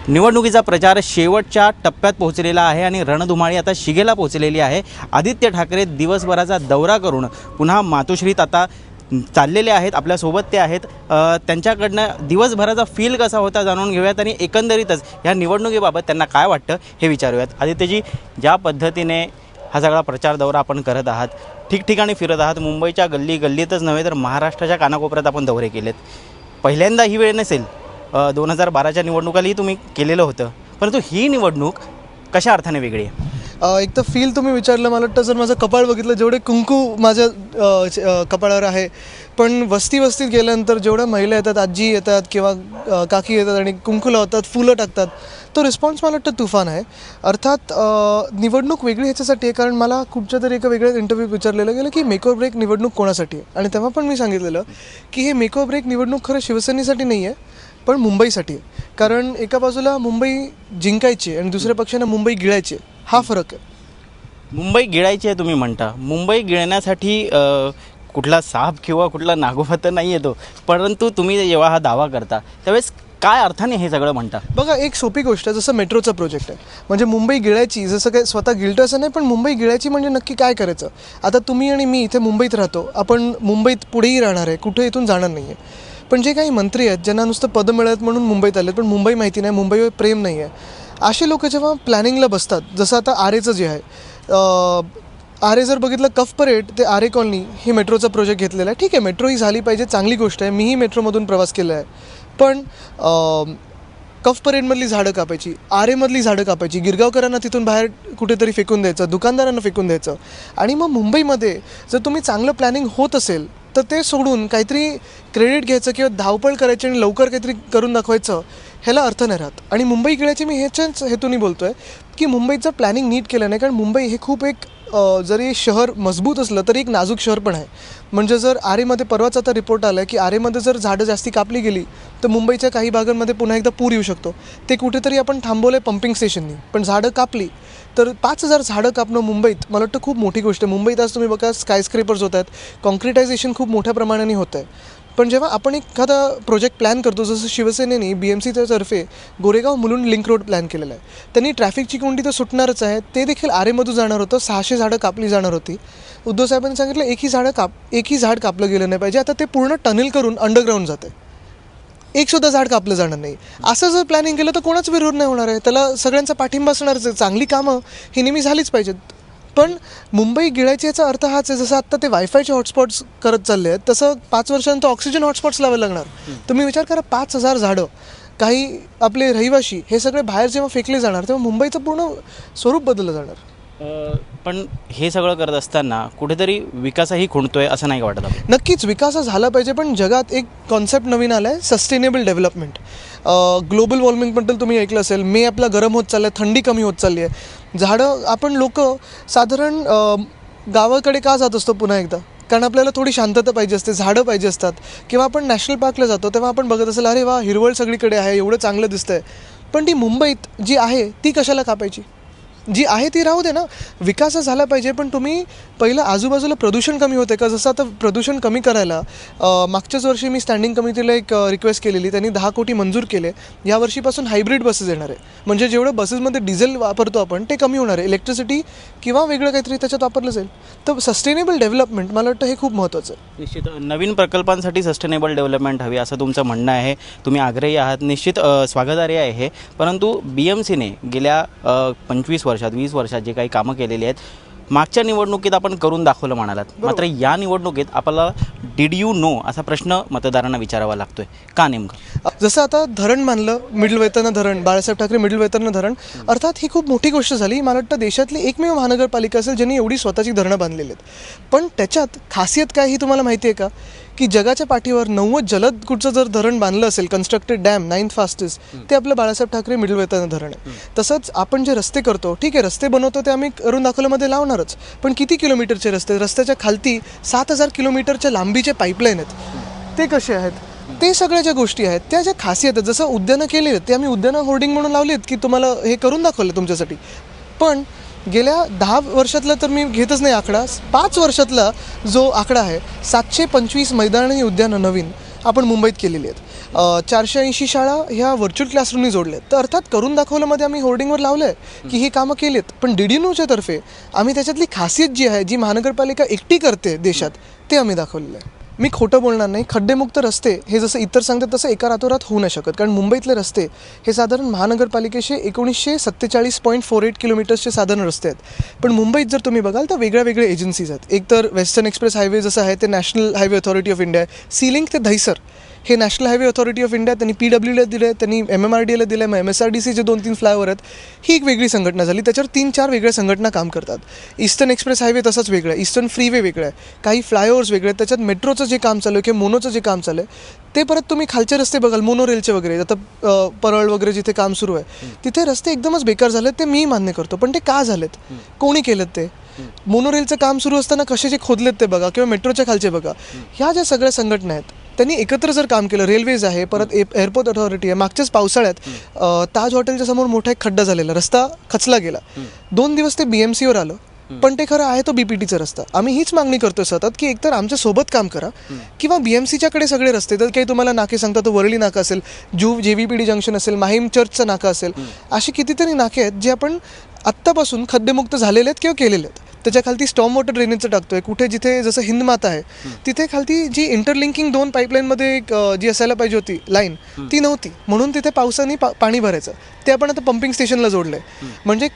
निवडणुकीचा प्रचार शेवटच्या टप्प्यात पोहोचलेला आहे आणि रणधुमाळी आता शिगेला पोहोचलेली आहे। आदित्य ठाकरे दिवसभराचा दौरा करून पुन्हा मातोश्रीत आता चाललेले आहेत। आपल्यासोबत ते आहेत। त्यांच्याकडनं दिवसभराचा फील कसा होता जाणून घेऊयात आणि एकंदरीतच या निवडणुकीबाबत त्यांना काय वाटतं हे विचारूयात। आदित्यजी, ज्या पद्धतीने हा सगळा प्रचार दौरा आपण करत आहात, ठिकठिकाणी फिरत आहात, मुंबईच्या गल्ली गल्लीतच नव्हे तर महाराष्ट्राच्या कानाकोपऱ्यात आपण दौरे केलेत। पहिल्यांदा ही वेळ नसेल, 2012च्या निवडणुकालाही तुम्ही केलेलं होतं, परंतु ही निवडणूक कशा अर्थाने वेगळी आहे? एक तर फील तुम्ही विचारलं, मला वाटतं जर माझं कपाळ बघितलं जेवढे कुंकू माझ्या कपाळावर आहे, पण वस्तीत गेल्यानंतर जेवढ्या महिला येतात, आजी येतात किंवा काकी येतात आणि कुंकू लावतात, फुलं टाकतात, तो रिस्पॉन्स मला वाटतं तुफान आहे। अर्थात निवडणूक वेगळी ह्याच्यासाठी आहे कारण मला कुठच्या तरी एका वेगळ्या इंटरव्ह्यूत विचारलेलं गेलं की मेक ऑर ब्रेक निवडणूक कोणासाठी आहे, आणि तेव्हा पण मी सांगितलेलं की हे मेक ऑर ब्रेक निवडणूक खरं शिवसेनेसाठी नाही आहे पण मुंबईसाठी आहे। कारण एका बाजूला मुंबई जिंकायची आणि दुसऱ्या पक्षाने मुंबई गिळायची, हा फरक आहे। मुंबई गिळायची आहे तुम्ही म्हणता, मुंबई गिळण्यासाठी कुठला साप किंवा कुठला नागोबा तर नाही येतो, परंतु तुम्ही जेव्हा हा दावा करता त्यावेळेस काय अर्थाने हे सगळं म्हणता? बघा, एक सोपी गोष्ट आहे, जसं मेट्रोचा प्रोजेक्ट आहे, म्हणजे मुंबई गिळायची, जसं काय स्वतः गिळतं असं नाही, पण मुंबई गिळायची म्हणजे नक्की काय करायचं? आता तुम्ही आणि मी इथे मुंबईत राहतो, आपण मुंबईत पुढेही राहणार आहे, कुठे इथून जाणार नाही आहे, पण जे काही मंत्री आहेत ज्यांना नुसतं पद मिळत म्हणून मुंबईत आले पण मुंबई माहिती नाही, मुंबईवर प्रेम नाही आहे, असे लोक जेव्हा प्लॅनिंगला बसतात, जसं आता आरेचं जे आहे, आरे जर बघितलं कफ परेड ते आरे कॉलनी ही मेट्रोचा प्रोजेक्ट घेतलेला आहे। ठीक आहे, मेट्रो ही झाली पाहिजे, चांगली गोष्ट आहे, मीही मेट्रोमधून प्रवास केला आहे, पण कफ परेडमधली झाडं कापायची, आरेमधली झाडं कापायची, गिरगावकरांना तिथून बाहेर कुठेतरी फेकून द्यायचं, दुकानदारांना फेकून द्यायचं, आणि मग मुंबईमध्ये जर तुम्ही चांगलं प्लॅनिंग होत असेल तर ते सोडून काहीतरी क्रेडिट घ्यायचं किंवा धावपळ करायची आणि लवकर काहीतरी करून दाखवायचं, ह्याला अर्थ नाही राहत। आणि मुंबई गिळायची मी ह्याच्याच हेतूने बोलतो आहे की मुंबईचं प्लॅनिंग नीट केलं नाही, कारण मुंबई हे खूप एक जरी शहर मजबूत असलं तरी एक नाजूक शहर पण आहे। म्हणजे जर आरेमध्ये परवाच आता रिपोर्ट आला आहे की आरेमध्ये जर झाडं जास्ती कापली गेली तर मुंबईच्या काही भागांमध्ये पुन्हा एकदा पूर येऊ शकतो। ते कुठेतरी आपण थांबवलं आहे पंपिंग स्टेशननी, पण झाडं कापली तर 5000 झाडं कापणं मुंबईत मला वाटतं खूप मोठी गोष्ट आहे। मुंबईत आज तुम्ही बघा स्कायस्क्रेपर्स होत आहेत, कॉन्क्रिटायझेशन खूप मोठ्या प्रमाणाने होतं आहे, पण जेव्हा आपण एखादा प्रोजेक्ट प्लॅन करतो, जसं शिवसेनेने BMCच्या तर्फे Goregaon Mulund link road plan केलेला आहे, त्यांनी ट्रॅफिकची कोंडी तर सुटणारच आहे, ते देखील आरेमधून जाणार होतं, 600 झाडं कापली जाणार होती। उद्धव साहेबांनी सांगितलं एकही झाड कापलं गेलं नाही पाहिजे, आता ते पूर्ण टनेल करून अंडरग्राऊंड जाते, एक सुद्धा झाड कापलं जाणार नाही। असं जर प्लॅनिंग केलं तर कोणाच विरोध नाही होणार आहे, त्याला सगळ्यांचा पाठिंबा असणारच आहे, चांगली कामं ही नेहमी झालीच पाहिजेत। पण मुंबई गिळायची याचा अर्थ हाच आहे, जसं आत्ता ते वायफायचे हॉटस्पॉट्स करत चालले आहेत तसं 5 वर्षांत ऑक्सिजन हॉटस्पॉट्स लावायला लागणार। तुम्ही विचार करा, 5000 झाडं, काही आपले रहिवाशी हे सगळे बाहेर जेव्हा फेकले जाणार तेव्हा मुंबईचं पूर्ण स्वरूप बदललं जाणार। पण हे सगळं करत असताना कुठेतरी विकासही खुंटतोय असं नाही वाटत? नक्कीच विकास झाला पाहिजे, पण जगात एक कॉन्सेप्ट नवीन आला आहे, सस्टेनेबल डेव्हलपमेंट। ग्लोबल वॉर्मिंगबद्दल तुम्ही ऐकलं असेल, मे आपला गरम होत चालला आहे, थंडी कमी होत चालली आहे, झाडं आपण लोक साधारण गावाकडे का जात असतो पुन्हा एकदा, कारण आपल्याला थोडी शांतता पाहिजे असते, झाडं पाहिजे असतात, किंवा आपण नॅशनल पार्कला जातो तेव्हा आपण बघत असेल अरे वा हिरवळ सगळीकडे आहे, एवढं चांगलं दिसतंय, पण ती मुंबईत जी आहे ती कशाला कापायची? जी आहे ती राहू दे ना, विकास झाला पाहिजे, पण तुम्ही पहिलं आजूबाजूला प्रदूषण कमी होते का? जसं आता प्रदूषण कमी करायला मागच्याच वर्षी मी स्टँडिंग कमिटीला एक रिक्वेस्ट केलेली, त्यांनी 10 कोटी मंजूर केले, या वर्षीपासून हायब्रिड बसेस येणार आहे, म्हणजे जेवढं बसेसमध्ये डिझेल वापरतो आपण ते कमी होणार आहे, इलेक्ट्रिसिटी किंवा वेगळं काहीतरी त्याच्यात वापरलं जाईल। तर सस्टेनेबल डेव्हलपमेंट मला वाटतं हे खूप महत्त्वाचं आहे। निश्चित नवीन प्रकल्पांसाठी सस्टेनेबल डेव्हलपमेंट हवी असं तुमचं म्हणणं आहे, तुम्ही आग्रही आहात, निश्चित स्वागतार्ह आहे, परंतु BMCने गेल्या 25 वर्षात 20 वर्षात जे काही कामं केलेली आहेत, मागच्या निवडणुकीत आपण करून दाखवलं म्हणालात, मात्र या निवडणुकीत आपल्याला डिड यू नो असा प्रश्न मतदारांना विचारावा लागतोय, का नेमकं? जसं आता धरण बांधलं, मिडल वेतन धरण, बाळासाहेब ठाकरे मिडल वेतन धरण, अर्थात ही खूप मोठी गोष्ट झाली। मला वाटतं देशातली एकमेव महानगरपालिका असेल ज्यांनी एवढी स्वतःची धरणं बांधलेली आहेत, पण त्याच्यात खासियत काय ही तुम्हाला माहिती आहे का, की जगाच्या पाठीवर 90 जलद कुठचं जर धरण बांधलं असेल, कन्स्ट्रक्टेड डॅम 9th फास्टेस्ट, ते आपलं बाळासाहेब ठाकरे मिडल वेतन धरण आहे। तसंच आपण जे रस्ते करतो, ठीक आहे रस्ते बनवतो ते आम्ही करून दाखवल्यामध्ये लावणारच, पण किती किलोमीटरचे रस्ते, रस्त्याच्या खालती 7000 किलोमीटरच्या लांबीचे पाईपलाईन आहेत, ते कसे आहेत, ते सगळ्या ज्या गोष्टी आहेत त्या ज्या खासियत आहेत, जसं उद्यानं केली आहेत ते आम्ही उद्यानं होर्डिंग म्हणून लावली आहेत की तुम्हाला हे करून दाखवलं तुमच्यासाठी, पण गेल्या 10 वर्षातला तर मी घेतच नाही आकडा, 5 वर्षातला जो आकडा आहे 725 मैदानी उद्यानं नवीन आपण मुंबईत केलेली आहेत। 480 शाळा ह्या व्हर्च्युअल क्लासरूमनी जोडल्या तर अर्थात करून दाखवल्यामध्ये आम्ही होर्डिंगवर लावलं आहे की ही कामं केलीत, पण DDNOच्या तर्फे आम्ही त्याच्यातली खासियत जी आहे, जी महानगरपालिका एकटी करते देशात, ते आम्ही दाखवलेलं आहे. मी खोटं बोलणार नाही. खड्डेमुक्त रस्ते हे जसं इतर सांगतात तसं एका रातोरात होऊ नाही शकत, कारण मुंबईतले रस्ते हे साधारण महानगरपालिकेचे 1947.48 किलोमीटर्सचे साधारण रस्ते आहेत. पण मुंबईत जर तुम्ही बघाल तर वेगळ्या वेगळ्या एजन्सीज आहेत. एक तर वेस्टर्न एक्सप्रेस हायवे जसं आहे ते national highway authority of India आहे. सीलिंक ते दहिसर हे national highway authority of India, त्यांनी PWDला दिलं आहे, त्यांनी MMRDAला दिलं आहे, मग MSRDCचे 2-3 फ्लायओव्हर आहेत. ही एक वेगळी संघटना झाली. त्याच्यावर 3-4 वेगळ्या संघटना काम करतात. ईस्टर्न एक्सप्रेस हायवे तसंच वेगळं आहे, ईस्टर्न फ्रीवे वेगळं आहे, काही फ्लायओव्हर्स वेगळे आहेत, त्याच्यात मेट्रोचं जे काम चालू आहे किंवा मोनोचं जे काम चालू आहे ते परत तुम्ही खालचे रस्ते बघाल, मोनो रेलचे वगैरे, आता परळ वगैरे जिथे काम सुरू आहे तिथे रस्ते एकदमच बेकार झालेत. ते मी मान्य करतो, पण ते का झालेत, कोणी केलेत ते? मोनोरेलचं काम सुरू असताना कसे जे खोदलेत ते बघा, किंवा मेट्रोच्या खालचे बघा. ह्या ज्या सगळ्या संघटना आहेत त्यांनी एकत्र जर काम केलं, रेल्वेज आहे, परत एअरपोर्ट अथॉरिटी आहे. मागच्याच पावसाळ्यात ताज हॉटेलच्या समोर मोठा एक खड्डा झालेला, रस्ता खचला गेला. 2 दिवस ते BMCवर आलं, पण ते खरं आहे तो BPTचा रस्ता. आम्ही हीच मागणी करतो सतत की एकतर आमच्या सोबत काम करा किंवा BMCच्याकडे सगळे रस्ते, तर काही तुम्हाला नाके सांगता, तो वरळी नाका असेल, JVPD जंक्शन असेल, माहीम चर्चचं नाका असेल, अशी कितीतरी नाके आहेत जे आपण आत्तापासून खड्डेमुक्त झालेले आहेत किंवा केलेले आहेत. त्याच्या खालती स्टॉर्म वॉटर ड्रेनेजचं टाकतोय. कुठे जिथे जसं हिंदमाता आहे तिथे खालती जी इंटरलिंकिंग 2 पाईपलाईनमध्ये जी असायला पाहिजे होती लाईन, ती नव्हती, म्हणून तिथे पावसाने पाणी भरायचं. ते आपण आता पंपिंग स्टेशनला जोडलं आहे. म्हणजे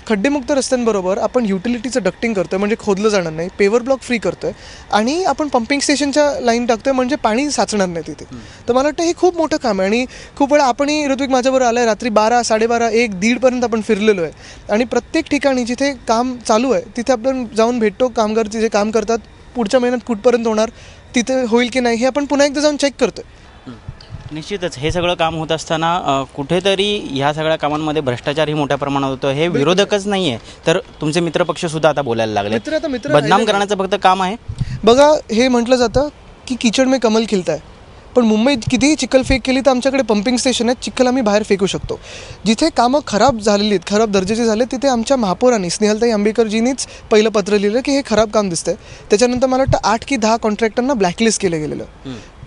खड्डेमुक्त रस्त्यांबरोबर आपण युटिलिटीचं डक्टिंग करतोय, म्हणजे खोदलं जाणार नाही, पेवर ब्लॉक फ्री करतोय, आणि आपण पंपिंग स्टेशनच्या लाईन टाकतोय, म्हणजे पाणी साचणार नाही तिथे. तर मला वाटतं हे खूप मोठं काम आहे. आणि खूप वेळा आपणही, ऋत्विक माझ्याबरोबर आलं आहे, रात्री 12, 12:30, 1, 1:30 आपण फिरलेलो आहे. आणि प्रत्येक ठिकाणी जिथे काम चालू आहे तिथे आपण जाऊन भेटतो. कामगार जे काम करतात, पुढच्या महिन्यात कुठपर्यंत होणार, तिथे होईल की नाही, हे आपण पुन्हा एकदा जाऊन चेक करतोय. निश्चितच हे सगळं काम होत असताना कुठेतरी ह्या सगळ्या कामांमध्ये भ्रष्टाचारही मोठ्या प्रमाणात होतो. हे विरोधकच नाही आहे, तर तुमचे मित्रपक्षसुद्धा आता बोलायला लागले. बदनाम करण्याचं फक्त काम आहे. बघा, हे म्हटलं जातं की कीचड में कमल खिलता है, पण मुंबईत कितीही चिखल फेक केली तर आमच्याकडे पंपिंग स्टेशन आहेत, चिखल आम्ही बाहेर फेकू शकतो. जिथे कामं खराब झालेली आहेत, खराब दर्जाची झाले, तिथे आमच्या महापौरांनी, स्नेहलताई आंबेकरजींनीच पहिलं पत्र लिहिलं की हे खराब काम दिसतंय. त्याच्यानंतर मला वाटतं 8 की 10 कॉन्ट्रॅक्टरना ब्लॅकलिस्ट केलं गेलेलं.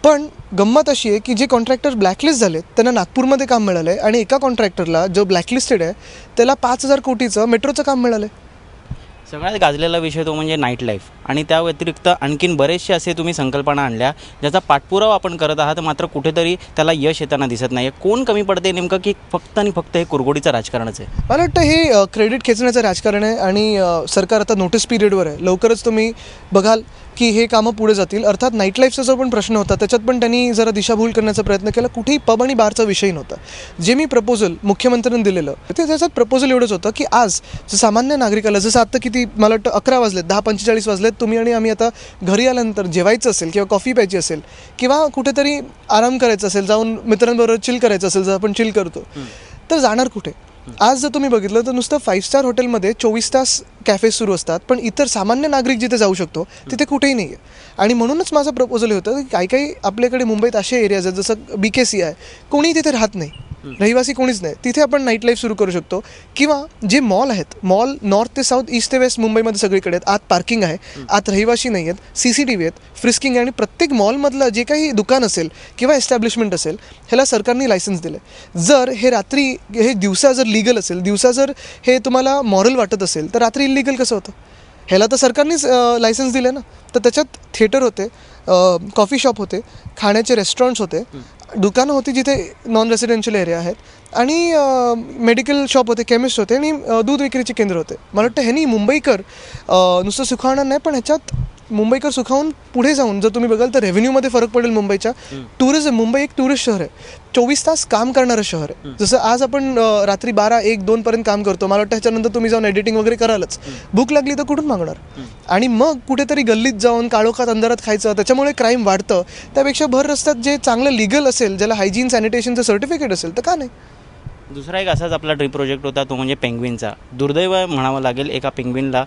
पण गंमत अशी आहे की जे कॉन्ट्रॅक्टर ब्लॅकलिस्ट झालेत त्यांना नागपूरमध्ये काम मिळालं आहे, आणि एका कॉन्ट्रॅक्टरला जो ब्लॅकलिस्टेड आहे त्याला 5,000 कोटीचं मेट्रोचं काम मिळालं आहे. सगळ्यात गाजलेला विषय तो म्हणजे नाईट लाईफ, आणि त्या व्यतिरिक्त आणखीन बरेचसे असे तुम्ही संकल्पना आणल्या ज्याचा पाठपुरावा आपण करत आहात, मात्र कुठेतरी त्याला यश येताना दिसत नाही. कोण कमी पडते नेमकं, की फक्त आणि फक्त हे कुरघोडीचं राजकारणच आहे? मला वाटतं हे क्रेडिट खेचण्याचं राजकारण आहे. आणि सरकार आता नोटीस पिरियडवर आहे. लवकरच तुम्ही बघाल की हे कामं पुढे जातील. अर्थात नाईट लाईफचा जो पण प्रश्न होता त्याच्यात पण त्यांनी जरा दिशाभूल करण्याचा प्रयत्न केला. कुठेही पब आणि बारचा विषय नव्हता. जे मी प्रपोजल मुख्यमंत्र्यांनी दिलेलं ते त्याच्यात प्रपोजल एवढंच होतं की आज सामान्य नागरिकाला, जसं आत्ता किती मला वाटतं 11 वाजलेत, 10:45 वाजलेत, तुम्ही आणि आम्ही आता घरी आल्यानंतर जेवायचं असेल किंवा कॉफी प्यायची असेल किंवा कुठेतरी आराम करायचा असेल, जाऊन मित्रांबरोबर चिल करायचं असेल, जर आपण चिल करतो, तर जाणार कुठे? आज जर तुम्ही बघितलं तर नुसतं 5 स्टार हॉटेलमध्ये 24 तास कॅफे सुरू असतात, पण इतर सामान्य नागरिक जिथे जाऊ शकतो तिथे कुठेही नाही आहे. आणि म्हणूनच माझं प्रपोजल होतं की काही काही आपल्याकडे मुंबईत असे एरियाज आहेत, जसं BKC आहे, कोणी तिथे राहत नाही, रहिवासी कोणीच नाही, तिथे आपण नाईट लाईफ सुरू करू शकतो. किंवा जे मॉल आहेत, मॉल नॉर्थ ते साऊथ, ईस्ट ते वेस्ट मुंबईमध्ये सगळीकडे आहेत. आत पार्किंग आहे, आत रहिवासी नाही आहेत, CCTV आहेत, फ्रिस्किंग आहे, आणि प्रत्येक मॉलमधलं जे काही दुकान असेल किंवा एस्टॅब्लिशमेंट असेल ह्याला सरकारने लायसन्स दिलं. जर हे रात्री, हे दिवसा जर लीगल असेल, दिवसा जर हे तुम्हाला मॉरल वाटत असेल, तर रात्री इलिगल कसं होतं? ह्याला तर सरकारनेच लायसन्स दिले ना. तर त्याच्यात थिएटर होते, कॉफी शॉप होते, खाण्याचे रेस्टॉरंट्स होते, दुकानं होती जिथे नॉन रेसिडेन्शियल एरिया आहेत, आणि मेडिकल शॉप होते, केमिस्ट होते, आणि दूध विक्रीचे केंद्र होते. मला वाटतं ह्यांनी मुंबईकर नुसतं सुखावणार नाही, पण ह्याच्यात मुंबईकर सुखावून पुढे जाऊन जर तुम्ही बघाल तर रेव्हेन्यूमध्ये फरक पडेल मुंबईच्या. टुरिझम, मुंबई एक टुरिस्ट शहर आहे, 24 तास काम करणारं शहर आहे. जसं आज आपण रात्री 12, 1, 2 काम करतो, मला वाटतं ह्याच्यानंतर तुम्ही जाऊन एडिटिंग वगैरे करालच. भूक लागली तर कुठून मागणार? आणि मग कुठेतरी गल्लीत जाऊन काळोखात अंधारात खायचं, त्याच्यामुळे क्राईम वाढतं. त्यापेक्षा भर रस्त्यात जे चांगलं लिगल असेल, ज्याला हायजीन सॅनिटेशनचं सर्टिफिकेट असेल, तर का नाही? दुसरा एक असाच आपला ड्रीम प्रोजेक्ट होता, तो म्हणजे पेंग्विनचा. दुर्दैव म्हणावं लागेल, एका पेंग्विनला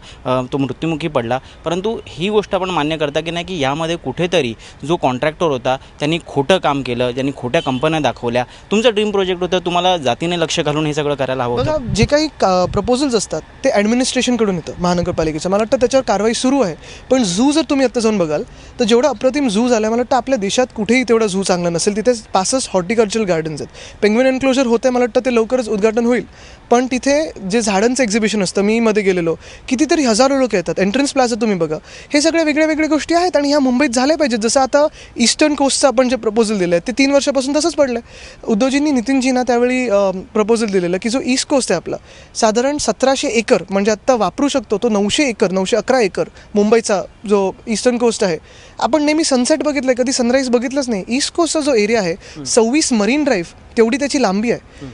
तो मृत्युमुखी पडला. परंतु ही गोष्ट आपण मान्य करता की नाही की यामध्ये कुठेतरी जो कॉन्ट्रॅक्टर होता त्यांनी खोटं काम केलं, ज्यांनी खोट्या कंपन्या दाखवल्या. तुमचं ड्रीम प्रोजेक्ट होतं, तुम्हाला जातीने लक्ष घालून हे सगळं करायला हवं होतं. बघा, जे काही प्रपोजल्स असतात ते ॲडमिनिस्ट्रेशनकडून येतं महानगरपालिकेचं. मला वाटतं त्याच्यावर कारवाई सुरू आहे. पण झू जर तुम्ही आत्ता जाऊन बघाल तर जेवढा अप्रतिम झू झाला, मला वाटतं आपल्या देशात कुठेही तेवढा झू चांगला नसेल. तिथे 65 हॉर्टिकल्चरल गार्डन्स आहेत. पेंग्विन एन्क्लोजर होते, मला वाटतं ते लवकरच उद्घाटन होईल. पण तिथे जे झाडांचं एक्झिबिशन असतं, मी मध्ये गेलेलो, कितीतरी हजारो लोक येतात. एंट्रन्स प्लाझा तुम्ही बघा. हे सगळ्या वेगळ्या वेगळ्या गोष्टी आहेत आणि ह्या मुंबईत झाल्या पाहिजेत. जसं आता ईस्टर्न कोस्टचं आपण जे प्रपोजल दिलं आहे ते 3 वर्षापासून तसंच पडलं आहे. उद्धवजींनी, नितीनजींना त्यावेळी प्रपोजल दिलेलं की जो ईस्ट कोस्ट आहे आपला, साधारण 1700 एकर म्हणजे आत्ता वापरू शकतो तो 900 एकर, 911 एकर मुंबईचा जो ईस्टर्न कोस्ट आहे. आपण नेहमी सनसेट बघितलं आहे, कधी सनराईज बघितलंच नाही. ईस्ट कोस्टचा जो एरिया आहे, 26 मरीन ड्राईव्ह तेवढी त्याची लांबी आहे,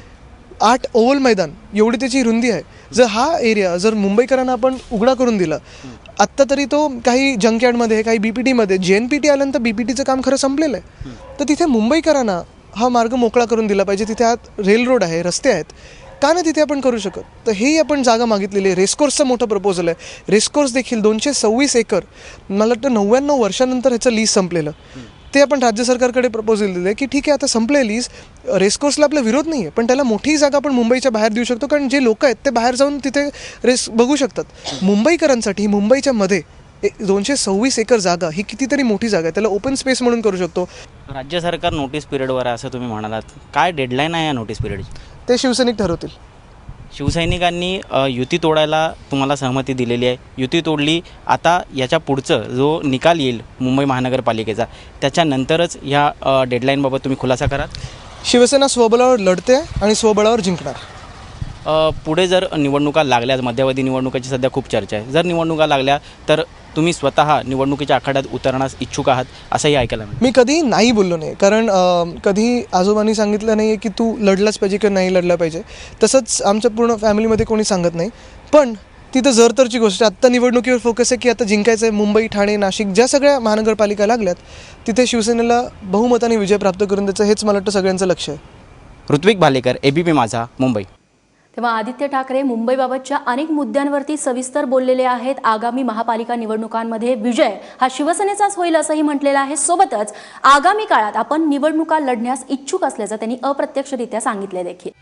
8 ओव्हल मैदान एवढी त्याची रुंदी आहे. जर हा एरिया जर मुंबईकरांना आपण उघडा करून दिला, आत्ता तरी तो काही जंकयार्डमध्ये, काही BPTमध्ये, JNPT आल्यानंतर BPTचं काम खरं संपलेलं आहे. तर तिथे मुंबईकरांना हा मार्ग मोकळा करून दिला पाहिजे. तिथे आत रेल रोड आहे, रस्ते आहेत, का नाही तिथे आपण करू शकत? तर हेही आपण जागा मागितलेली आहे. रेसकोर्सचं मोठं प्रपोजल आहे. रेसकोर्स देखील 226 एकर, मला वाटतं 99 वर्षानंतर ह्याचं लीज संपलेलं. ते आपण राज्य सरकारकडे प्रपोजल दिले की ठीक आहे, आता संपले लीज, रेसकोर्सला आपला विरोध नाही आहे, पण त्याला मोठी जागा आपण मुंबईच्या बाहेर देऊ शकतो. कारण जे लोक आहेत ते बाहेर जाऊन तिथे रेस बघू शकतात. मुंबईकरांसाठी मुंबईच्या मध्ये 226 एकर जागा ही कितीतरी मोठी जागा आहे. त्याला ओपन स्पेस म्हणून करू शकतो. राज्य सरकार नोटीस पिरियडवर आहे असं तुम्ही म्हणालात. काय डेडलाईन आहे या नोटीस पिरियडची? ते शिवसैनिक ठरवतील. शिवसैनिकांनी युती तोडायला तुम्हाला सहमती दिलेली आहे. युती तोडली, आता याच्या पुढचं जो निकाल येईल मुंबई महानगरपालिकेचा, त्याच्यानंतरच ह्या डेडलाईनबाबत तुम्ही खुलासा कराल. शिवसेना स्वबळावर लढते आणि स्वबळावर जिंकणार. पुढे जर निवडणुका लागल्या, मध्यावधी निवडणुकाची सध्या खूप चर्चा आहे, जर निवडणुका लागल्या तर तुम्ही स्वतः निवडणुकीच्या आखाड्यात उतरण्यास इच्छुक आहात असंही ऐकायला मिळालं. मी कधी नाही बोललो नाही, कारण कधी आजोबांनी सांगितलं नाही आहे की तू लढलाच पाहिजे किंवा नाही लढला पाहिजे. तसंच आमच्या पूर्ण फॅमिलीमध्ये कोणी सांगत नाही. पण तिथं जर तरची गोष्ट, आत्ता निवडणुकीवर फोकस आहे की आता जिंकायचं आहे. मुंबई, ठाणे, नाशिक ज्या सगळ्या महानगरपालिका लागल्यात तिथे शिवसेनेला बहुमताने विजय प्राप्त करून द्यायचं, हेच मला वाटतं सगळ्यांचं लक्ष आहे. ऋत्विक भालेकर, ABP माझा, मुंबई. तेव्हा आदित्य ठाकरे मुंबईबाबतच्या अनेक मुद्द्यांवरती सविस्तर बोललेले आहेत. आगामी महापालिका निवडणुकांमध्ये विजय हा शिवसेनेचाच होईल असंही म्हटलेलं आहे. सोबतच आगामी काळात आपण निवडणुका लढण्यास इच्छुक असल्याचं त्यांनी अप्रत्यक्षरित्या सांगितले देखील.